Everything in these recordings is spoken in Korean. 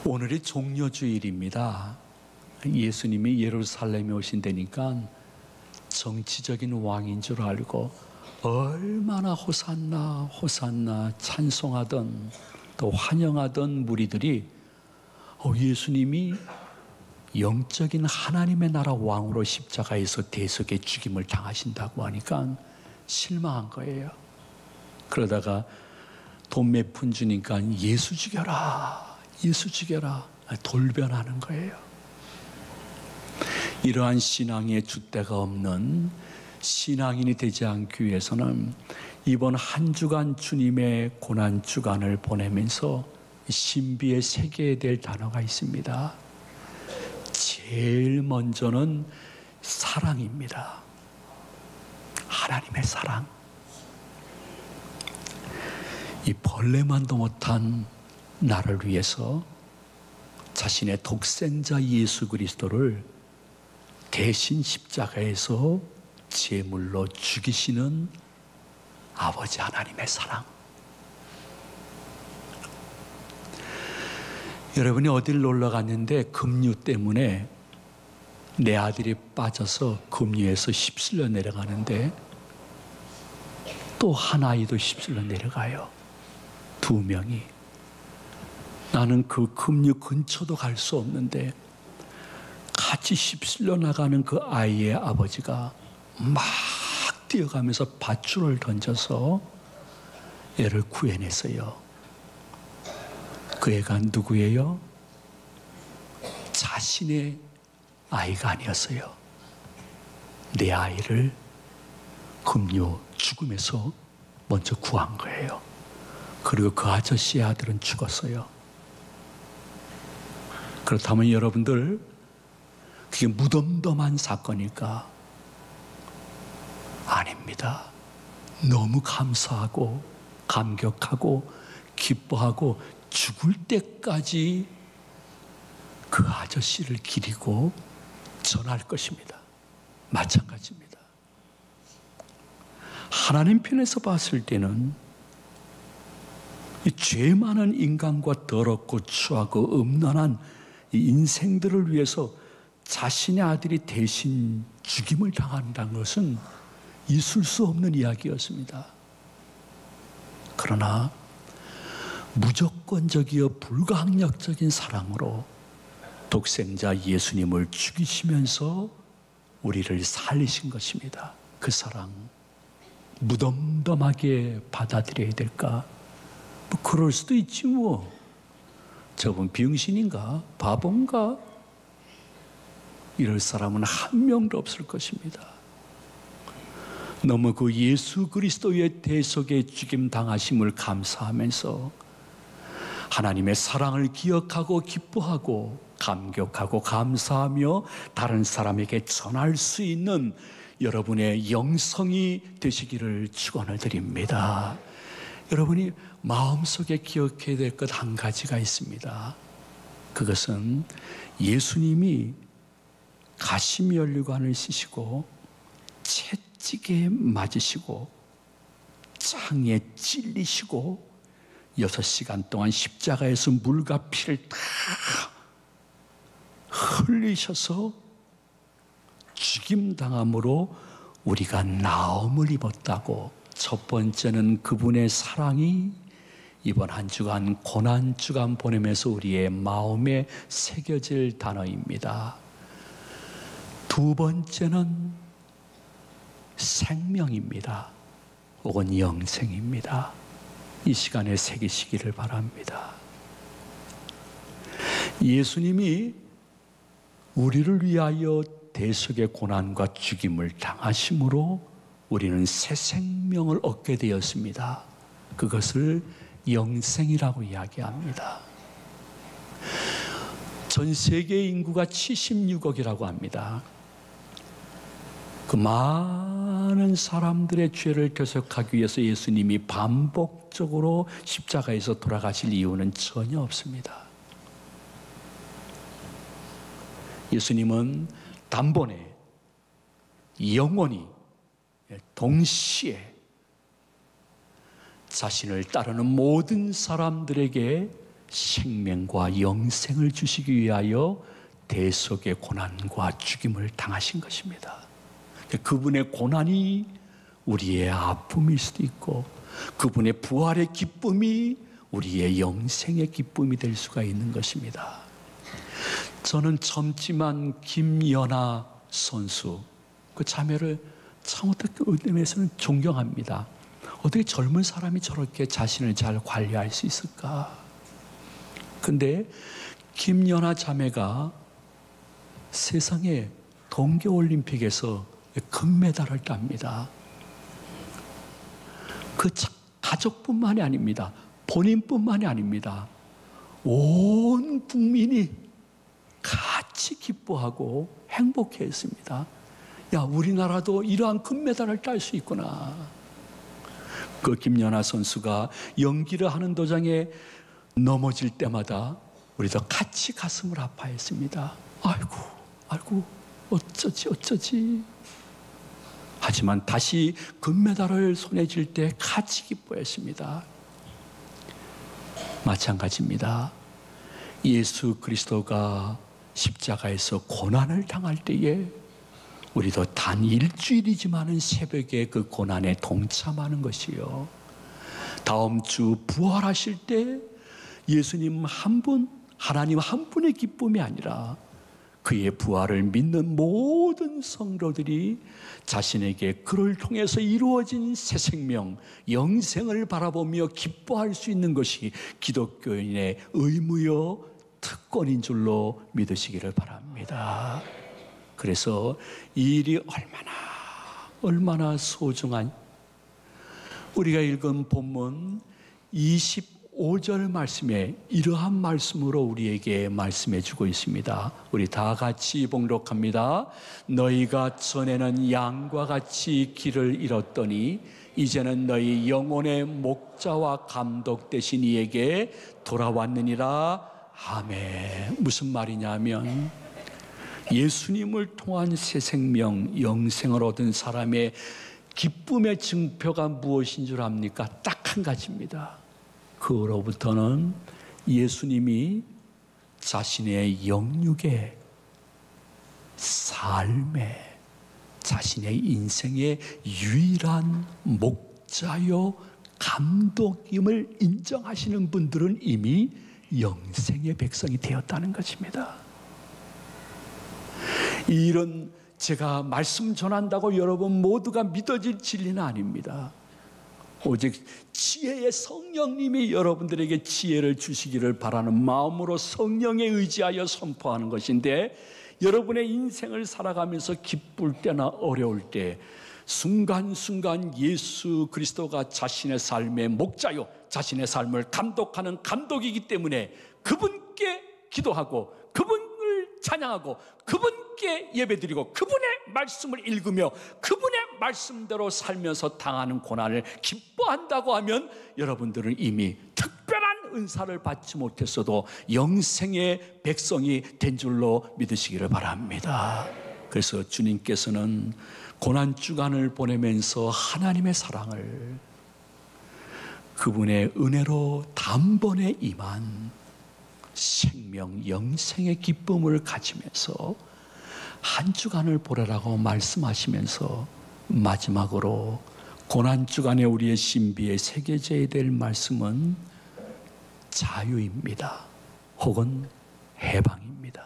오늘이 종려주일입니다. 예수님이 예루살렘에 오신다니까 정치적인 왕인 줄 알고 얼마나 호산나 호산나 찬송하던 또 환영하던 무리들이 예수님이 영적인 하나님의 나라 왕으로 십자가에서 대속의 죽임을 당하신다고 하니까 실망한 거예요. 그러다가 돈 몇 푼 주니까 예수 죽여라, 예수 죽여라 돌변하는 거예요. 이러한 신앙의 줏대가 없는 신앙인이 되지 않기 위해서는 이번 한 주간 주님의 고난 주간을 보내면서 신비에 새겨야 될 단어가 있습니다. 제일 먼저는 사랑입니다. 하나님의 사랑. 이 벌레만도 못한 나를 위해서 자신의 독생자 예수 그리스도를 대신 십자가에서 제물로 죽이시는 아버지 하나님의 사랑. 여러분이 어딜 놀러 갔는데 급류 때문에 내 아들이 빠져서 급류에서 휩쓸려 내려가는데 또 한 아이도 휩쓸려 내려가요. 두 명이. 나는 그 급류 근처도 갈 수 없는데 같이 휩쓸려 나가는 그 아이의 아버지가 막 뛰어가면서 밧줄을 던져서 애를 구해냈어요. 그 애가 누구예요? 자신의 아이가 아니었어요. 내 아이를 급류 죽음에서 먼저 구한 거예요. 그리고 그 아저씨의 아들은 죽었어요. 그렇다면 여러분들, 그게 무덤덤한 사건일까? 아닙니다. 너무 감사하고 감격하고 기뻐하고 죽을 때까지 그 아저씨를 기리고 전할 것입니다. 마찬가지입니다. 하나님 편에서 봤을 때는 이 죄 많은 인간과 더럽고 추하고 음란한 이 인생들을 위해서 자신의 아들이 대신 죽임을 당한다는 것은 있을 수 없는 이야기였습니다. 그러나 무조건적이어 불가항력적인 사랑으로 독생자 예수님을 죽이시면서 우리를 살리신 것입니다. 그 사랑 무덤덤하게 받아들여야 될까? 그럴 수도 있지 뭐. 저분 병신인가? 바본가? 이럴 사람은 한 명도 없을 것입니다. 너무 그 예수 그리스도의 대속의 죽임 당하심을 감사하면서 하나님의 사랑을 기억하고 기뻐하고 감격하고 감사하며 다른 사람에게 전할 수 있는 여러분의 영성이 되시기를 축원을 드립니다. 여러분이 마음속에 기억해야 될 것 한 가지가 있습니다. 그것은 예수님이 가시면류관을 쓰시고 채찍에 맞으시고 창에 찔리시고 6시간 동안 십자가에서 물과 피를 다 흘리셔서 죽임당함으로 우리가 나음을 입었다고. 첫 번째는 그분의 사랑이 이번 한 주간 고난 주간 보내면서 우리의 마음에 새겨질 단어입니다. 두 번째는 생명입니다. 혹은 영생입니다. 이 시간에 새기시기를 바랍니다. 예수님이 우리를 위하여 대속의 고난과 죽임을 당하심으로 우리는 새 생명을 얻게 되었습니다. 그것을 영생이라고 이야기합니다. 전 세계 인구가 76억이라고 합니다. 그 많은 사람들의 죄를 대속하기 위해서 예수님이 반복적으로 십자가에서 돌아가실 이유는 전혀 없습니다. 예수님은 단번에 영원히 동시에 자신을 따르는 모든 사람들에게 생명과 영생을 주시기 위하여 대속의 고난과 죽임을 당하신 것입니다. 그분의 고난이 우리의 아픔일 수도 있고, 그분의 부활의 기쁨이 우리의 영생의 기쁨이 될 수가 있는 것입니다. 저는 젊지만 김연아 선수, 그 자매를 참 어떻게 의미에서는 존경합니다. 어떻게 젊은 사람이 저렇게 자신을 잘 관리할 수 있을까? 근데 김연아 자매가 세상에 동계올림픽에서 금메달을 땁니다. 그 가족뿐만이 아닙니다. 본인뿐만이 아닙니다. 온 국민이 같이 기뻐하고 행복해했습니다. 야, 우리나라도 이러한 금메달을 딸 수 있구나. 그 김연아 선수가 연기를 하는 도장에 넘어질 때마다 우리도 같이 가슴을 아파했습니다. 아이고, 어쩌지. 하지만 다시 금메달을 손에 쥘 때 같이 기뻐했습니다. 마찬가지입니다. 예수 그리스도가 십자가에서 고난을 당할 때에 우리도 단 일주일이지만은 새벽에 그 고난에 동참하는 것이요. 다음 주 부활하실 때 예수님 한 분, 하나님 한 분의 기쁨이 아니라 그의 부활을 믿는 모든 성도들이 자신에게 그를 통해서 이루어진 새 생명, 영생을 바라보며 기뻐할 수 있는 것이 기독교인의 의무요 특권인 줄로 믿으시기를 바랍니다. 그래서 이 일이 얼마나 소중한, 우리가 읽은 본문 25절 말씀에 이러한 말씀으로 우리에게 말씀해 주고 있습니다. 우리 다 같이 봉독합니다. 너희가 전에는 양과 같이 길을 잃었더니 이제는 너희 영혼의 목자와 감독 되신 이에게 돌아왔느니라. 아멘. 무슨 말이냐면 예수님을 통한 새 생명, 영생을 얻은 사람의 기쁨의 증표가 무엇인 줄 압니까? 딱 한 가지입니다. 그로부터는 예수님이 자신의 영육의 삶에, 자신의 인생의 유일한 목자요 감독임을 인정하시는 분들은 이미 영생의 백성이 되었다는 것입니다. 이런 제가 말씀 전한다고 여러분 모두가 믿어질 진리는 아닙니다. 오직 지혜의 성령님이 여러분들에게 지혜를 주시기를 바라는 마음으로 성령에 의지하여 선포하는 것인데, 여러분의 인생을 살아가면서 기쁠 때나 어려울 때 순간순간 예수 그리스도가 자신의 삶의 목자요 자신의 삶을 감독하는 감독이기 때문에 그분께 기도하고 그분을 찬양하고 그분께 예배드리고 그분의 말씀을 읽으며 그분의 말씀대로 살면서 당하는 고난을 기뻐한다고 하면 여러분들은 이미 특별한 은사를 받지 못했어도 영생의 백성이 된 줄로 믿으시기를 바랍니다. 그래서 주님께서는 고난주간을 보내면서 하나님의 사랑을, 그분의 은혜로 단번에 임한 생명, 영생의 기쁨을 가지면서 한 주간을 보내라고 말씀하시면서 마지막으로 고난주간에 우리의 신비에 새겨져야 될 말씀은 자유입니다. 혹은 해방입니다.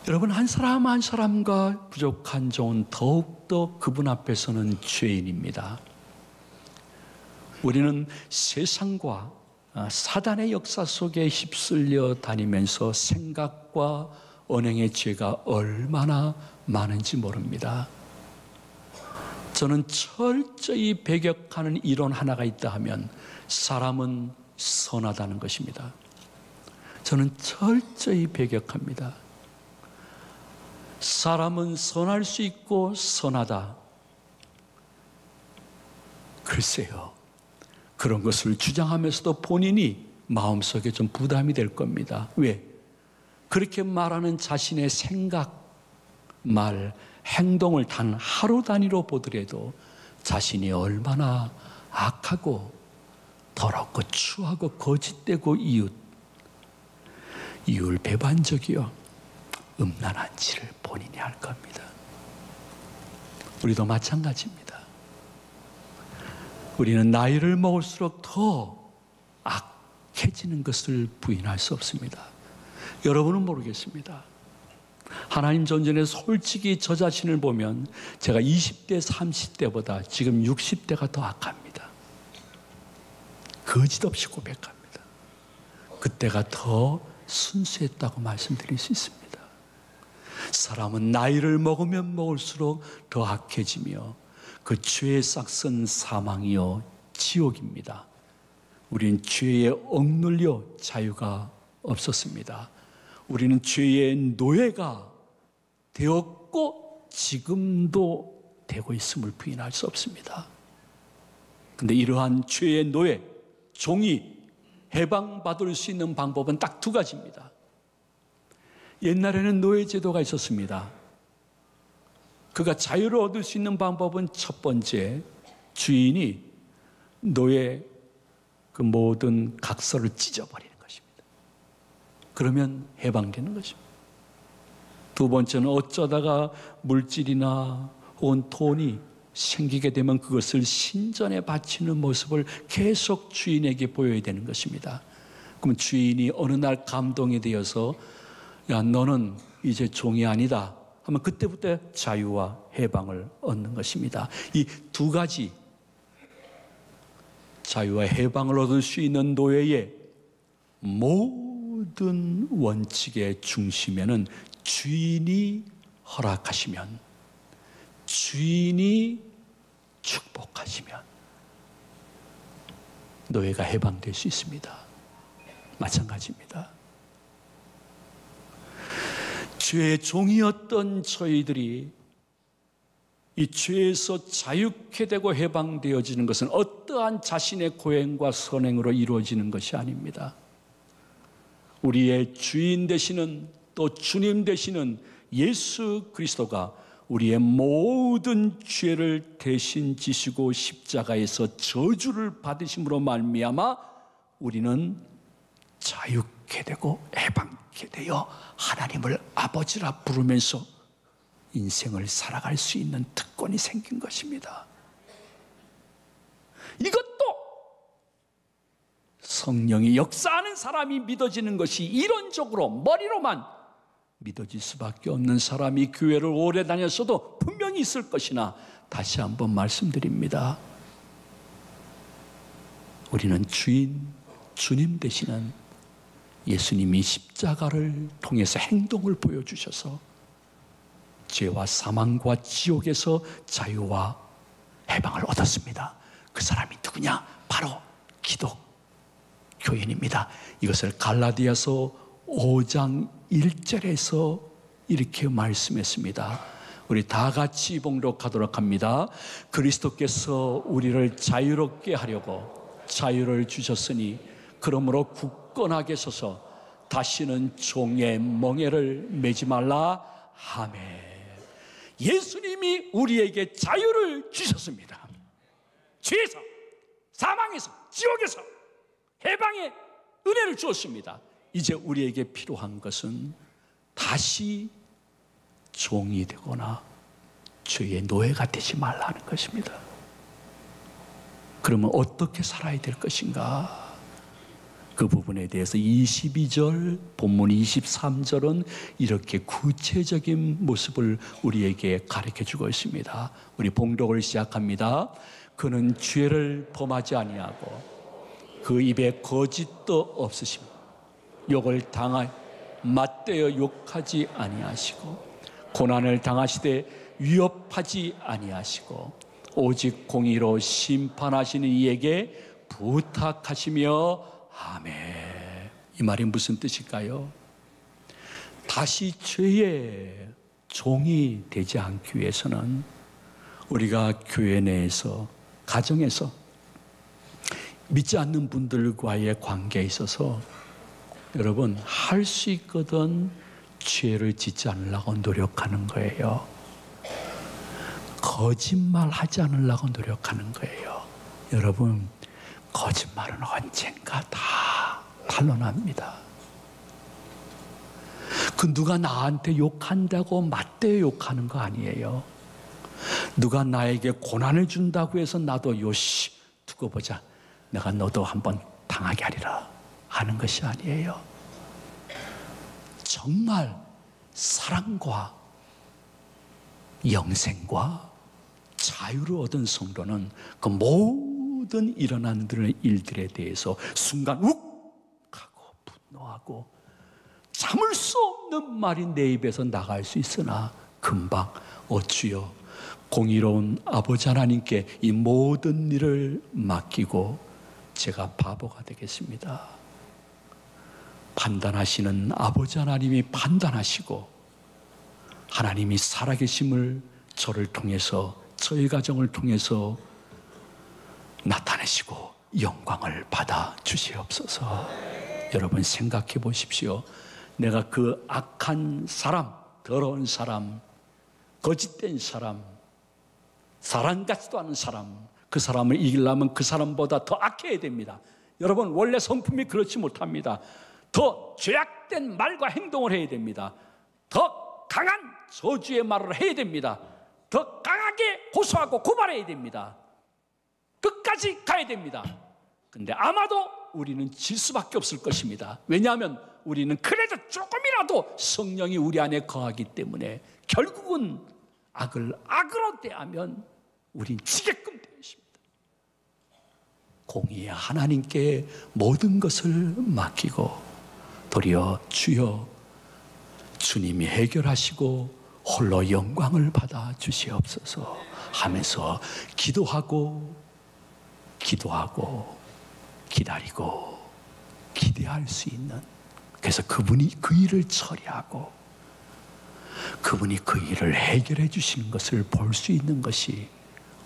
여러분, 한 사람 한 사람과 부족한 종은 더욱더 그분 앞에서는 죄인입니다. 우리는 세상과 사단의 역사 속에 휩쓸려 다니면서 생각과 언행의 죄가 얼마나 많은지 모릅니다. 저는 철저히 배격하는 이론 하나가 있다 하면 사람은 선하다는 것입니다. 저는 철저히 배격합니다. 사람은 선할 수 있고 선하다. 글쎄요, 그런 것을 주장하면서도 본인이 마음속에 좀 부담이 될 겁니다. 왜? 그렇게 말하는 자신의 생각, 말, 행동을 단 하루 단위로 보더라도 자신이 얼마나 악하고 더럽고 추하고 거짓되고 이율 배반적이요 음란한지를 본인이 알 겁니다. 우리도 마찬가지입니다. 우리는 나이를 먹을수록 더 악해지는 것을 부인할 수 없습니다. 여러분은 모르겠습니다. 하나님 존전에 솔직히 저 자신을 보면 제가 20대, 30대보다 지금 60대가 더 악합니다. 거짓 없이 고백합니다. 그때가 더 순수했다고 말씀드릴 수 있습니다. 사람은 나이를 먹으면 먹을수록 더 악해지며 그 죄의 싹은 사망이요 지옥입니다. 우리는 죄에 억눌려 자유가 없었습니다. 우리는 죄의 노예가 되었고 지금도 되고 있음을 부인할 수 없습니다. 그런데 이러한 죄의 노예, 종이 해방받을 수 있는 방법은 딱 두 가지입니다. 옛날에는 노예제도가 있었습니다. 그가 자유를 얻을 수 있는 방법은 첫 번째, 주인이 노예 그 모든 각서를 찢어버리는 것입니다. 그러면 해방되는 것입니다. 두 번째는 어쩌다가 물질이나 혹은 돈이 생기게 되면 그것을 신전에 바치는 모습을 계속 주인에게 보여야 되는 것입니다. 그럼 주인이 어느 날 감동이 되어서 야, 너는 이제 종이 아니다 하면 그때부터 자유와 해방을 얻는 것입니다. 이 두 가지 자유와 해방을 얻을 수 있는 노예의 모든 원칙의 중심에는 주인이 허락하시면, 주인이 축복하시면 노예가 해방될 수 있습니다. 마찬가지입니다. 죄의 종이었던 저희들이 이 죄에서 자유케 되고 해방되어지는 것은 어떠한 자신의 고행과 선행으로 이루어지는 것이 아닙니다. 우리의 주인 되시는, 또 주님 되시는 예수 그리스도가 우리의 모든 죄를 대신 지시고 십자가에서 저주를 받으심으로 말미암아 우리는 자유케 되고 해방케 되어 하나님을 아버지라 부르면서 인생을 살아갈 수 있는 특권이 생긴 것입니다. 이것도 성령이 역사하는 사람이 믿어지는 것이 이론적으로 머리로만 믿어질 수밖에 없는 사람이 교회를 오래 다녔어도 분명히 있을 것이나, 다시 한번 말씀드립니다. 우리는 주님 되시는 예수님이 십자가를 통해서 행동을 보여주셔서 죄와 사망과 지옥에서 자유와 해방을 얻었습니다. 그 사람이 누구냐? 바로 기독교인입니다. 이것을 갈라디아서 5장 1절에서 이렇게 말씀했습니다. 우리 다 같이 봉독하도록 합니다. 그리스도께서 우리를 자유롭게 하려고 자유를 주셨으니 그러므로 굳건하게 서서 다시는 종의 멍에를 매지 말라. 아멘. 예수님이 우리에게 자유를 주셨습니다. 죄에서, 사망에서, 지옥에서 해방의 은혜를 주었습니다. 이제 우리에게 필요한 것은 다시 종이 되거나 죄의 노예가 되지 말라는 것입니다. 그러면 어떻게 살아야 될 것인가? 그 부분에 대해서 22절, 본문 23절은 이렇게 구체적인 모습을 우리에게 가르쳐주고 있습니다. 우리 봉독을 시작합니다. 그는 죄를 범하지 아니하고 그 입에 거짓도 없으시며 욕을 맞대어 욕하지 아니하시고 고난을 당하시되 위협하지 아니하시고 오직 공의로 심판하시는 이에게 부탁하시며 아멘. 이 말이 무슨 뜻일까요? 다시 죄의 종이 되지 않기 위해서는 우리가 교회 내에서, 가정에서 믿지 않는 분들과의 관계에 있어서 여러분 할 수 있거든 죄를 짓지 않으려고 노력하는 거예요. 거짓말 하지 않으려고 노력하는 거예요. 여러분, 거짓말은 언젠가 다 반론합니다. 그 누가 나한테 욕한다고 맞대어 욕하는 거 아니에요. 누가 나에게 고난을 준다고 해서 나도 요시 두고 보자, 내가 너도 한번 당하게 하리라 하는 것이 아니에요. 정말 사랑과 영생과 자유를 얻은 성도는 그 모든 일어나는 일들에 대해서 순간 욱하고 분노하고 참을 수 없는 말이 내 입에서 나갈 수 있으나 금방 주여 공의로운 아버지 하나님께 이 모든 일을 맡기고 제가 바보가 되겠습니다. 판단하시는 아버지 하나님이 판단하시고 하나님이 살아계심을 저를 통해서, 저희 가정을 통해서 나타내시고 영광을 받아 주시옵소서. 여러분 생각해 보십시오. 내가 그 악한 사람, 더러운 사람, 거짓된 사람, 사람 같지도 않은 사람, 그 사람을 이기려면 그 사람보다 더 악해야 됩니다. 여러분 원래 성품이 그렇지 못합니다. 더 죄악된 말과 행동을 해야 됩니다. 더 강한 저주의 말을 해야 됩니다. 더 강하게 고소하고 고발해야 됩니다. 끝까지 가야 됩니다. 근데 아마도 우리는 질 수밖에 없을 것입니다. 왜냐하면 우리는 그래도 조금이라도 성령이 우리 안에 거하기 때문에 결국은 악을 악으로 대하면 우린 지게끔 되어 있습니다. 공의의 하나님께 모든 것을 맡기고 도리어 주여 주님이 해결하시고 홀로 영광을 받아 주시옵소서 하면서 기도하고 기다리고 기대할 수 있는, 그래서 그분이 그 일을 처리하고 그분이 그 일을 해결해 주시는 것을 볼 수 있는 것이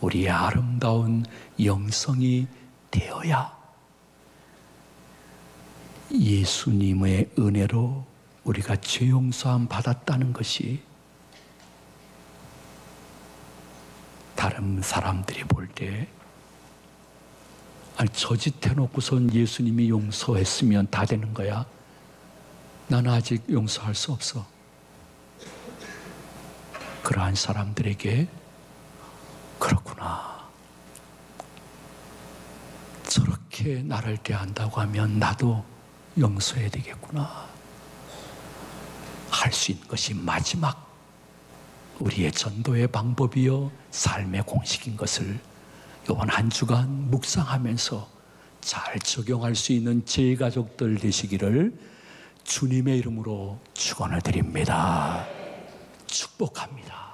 우리의 아름다운 영성이 되어야 예수님의 은혜로 우리가 죄 용서함 받았다는 것이 다른 사람들이 볼 때 아니 저짓 해놓고선 예수님이 용서했으면 다 되는 거야? 나는 아직 용서할 수 없어. 그러한 사람들에게 그렇구나, 저렇게 나를 대한다고 하면 나도 용서해야 되겠구나 할 수 있는 것이 마지막 우리의 전도의 방법이요 삶의 공식인 것을 이번 한 주간 묵상하면서 잘 적용할 수 있는 제 가족들 되시기를 주님의 이름으로 축원을 드립니다. 축복합니다.